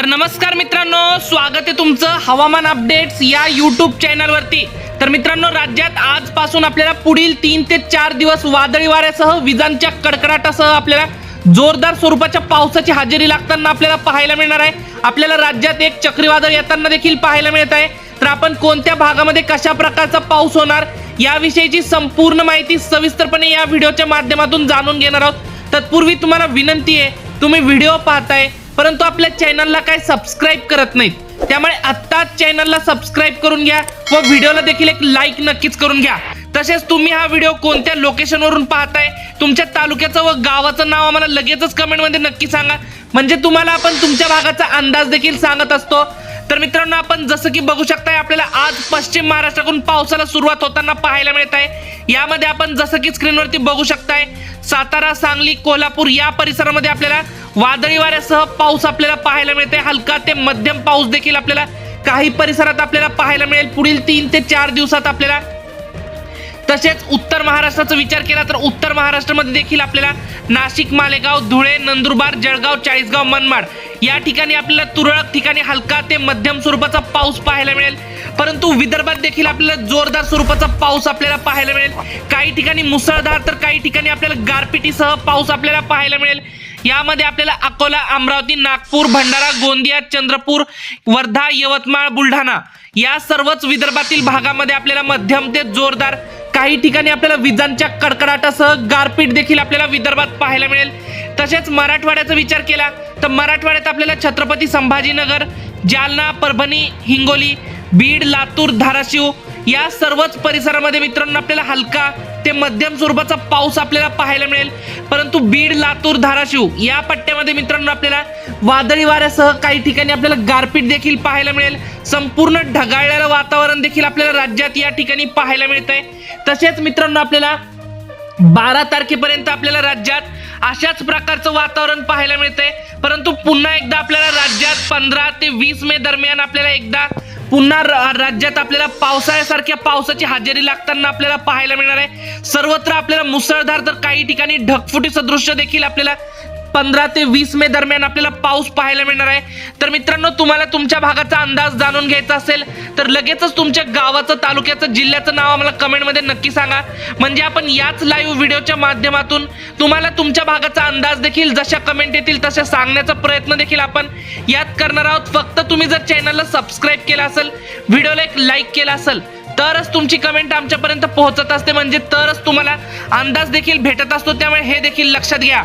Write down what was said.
तर नमस्कार मित्रांनो, स्वागत आहे तुमचं हवामान अपडेट्स या यूट्यूब चॅनलवरती। तर मित्रांनो, राज्यात आजपासून आपल्याला पुढील 3 ते 4 दिवस वादळी वाऱ्यासह विजांच्या कडकडाटासह आपल्याला जोरदार स्वरूपाच्या पावसाची हजेरी लागताना आपल्याला पाहायला मिळणार आहे। आपल्याला राज्यात एक चक्रीवादळ येताना देखील पाहायला मिळत आहे। तर आपण कोणत्या भागामध्ये कशा प्रकारचा पाऊस होणार याविषयीची संपूर्ण माहिती सविस्तरपणे या व्हिडिओच्या माध्यमातून जाणून घेणार आहोत। तत्पूर्वी तुम्हाला विनंती आहे, तुम्ही व्हिडिओ पाहताय परंतु आपल्या चॅनलला काय सबस्क्राइब करत नाहीत, त्यामुळे आत्ताच चॅनलला सबस्क्राइब करून घ्या व व्हिडिओला देखील एक लाईक नक्कीच करून घ्या। तसेच तुम्ही हा व्हिडिओ कोणत्या लोकेशनवरून पाहताय, तुमच्या तालुक्याचं व गावाचं नाव आम्हाला लगेचच कमेंटमध्ये नक्की सांगा, म्हणजे तुम्हाला आपण तुमच्या भागाचा अंदाज देखील सांगत असतो। तर मित्रांनो, आपण जसं की बघू शकताय, आपल्याला आज पश्चिम महाराष्ट्राकडून पावसाला सुरुवात होताना पाहायला मिळत आहे। यामध्ये आपण जसं की स्क्रीनवरती बघू शकताय, सातारा, सांगली, कोल्हापूर या परिसरामध्ये आपल्याला वादळी वाऱ्यासह पाऊस आपल्याला पाहायला मिळते। हलका ते मध्यम पाऊस देखील आपल्याला काही परिसरात आपल्याला पाहायला मिळेल पुढील 3 ते 4 दिवसात आपल्याला। तसेच उत्तर महाराष्ट्राचा विचार केला तर उत्तर महाराष्ट्रामध्ये देखील आपल्याला नाशिक, मालेगाव, धुळे, नंदुरबार, जळगाव, चाळीसगाव, मनमाड या ठिकाणी आपल्याला तुरळक ठिकाणी हलका ते मध्यम स्वरूपाचा पाऊस पाहायला मिळेल। परंतु विदर्भात देखील आपल्याला जोरदार स्वरूपाचा पाऊस आपल्याला पाहायला मिळेल। काही ठिकाणी मुसळधार तर काही ठिकाणी आपल्याला गारपिटीसह पाऊस आपल्याला पाहायला मिळेल। यामध्ये आपल्याला अकोला, अमरावती, नागपूर, भंडारा, गोंदिया, चंद्रपूर, वर्धा, यवतमाळ, बुलढाणा या सर्वच विदर्भातील भागामध्ये आपल्याला मध्यम ते जोरदार, काही ठिकाणी आपल्याला विजांच्या कडकडाटासह गारपीट देखील आपल्याला विदर्भात पाहायला मिळेल। तसेच मराठवाड्याचा विचार केला तर मराठवाड्यात आपल्याला छत्रपती संभाजीनगर, जालना, परभणी, हिंगोली, बीड, लातूर, धाराशिव या सर्वच परिसरामध्ये मित्रांनो आपल्याला हलका ते मध्यम स्वरूपाचा पाऊस आपल्याला पाहायला मिळेल। परंतु बीड, लातूर, धाराशिव या पट्ट्यामध्ये मित्रांनो आपल्याला वादळी वाऱ्यासह काही ठिकाणी आपल्याला गारपीट देखील पाहायला मिळेल। संपूर्ण ढगाळलेलं वातावरण देखील आपल्याला राज्यात या ठिकाणी पाहायला मिळतंय। तसेच मित्रांनो, आपल्याला 12 तारखेपर्यंत आपल्याला राज्यात अशाच प्रकारचं वातावरण पाहायला मिळतंय। परंतु पुन्हा एकदा आपल्याला राज्यात 15 ते 20 मे दरम्यान आपल्याला एकदा पुन्हा राज्यात आपल्याला पावसाळ्यासारख्या पावसाची हजेरी लागताना आपल्याला पाहायला मिळणार आहे। सर्वत्र आपल्याला मुसळधार तर काही ठिकाणी ढगफुटी सदृश्य देखील आपल्याला 15 ते 20 मे दरम्यान आपल्याला पाऊस पाहायला मिळणार आहे। तर मित्रांनो, तुम्हाला तुमच्या भागाचा अंदाज जाणून घ्यायचा असेल तर लगेचच तुमच्या गावाचं, तालुक्याचं, जिल्ह्याचं नाव आम्हाला कमेंटमध्ये नक्की सांगा, म्हणजे आपण याच लाईव्ह व्हिडिओच्या माध्यमातून तुम्हाला तुमच्या भागाचा अंदाज देखील जशा कमेंट येतील तशा सांगण्याचा प्रयत्न देखील आपण यात करणार आहोत। फक्त तुम्ही जर चॅनलला सबस्क्राइब केलं असेल, व्हिडिओला एक लाईक केला असेल तरच तुमची कमेंट आमच्यापर्यंत पोहोचत असते, म्हणजे तरच तुम्हाला अंदाज देखील भेटत असतो, त्यामुळे हे देखील लक्षात घ्या।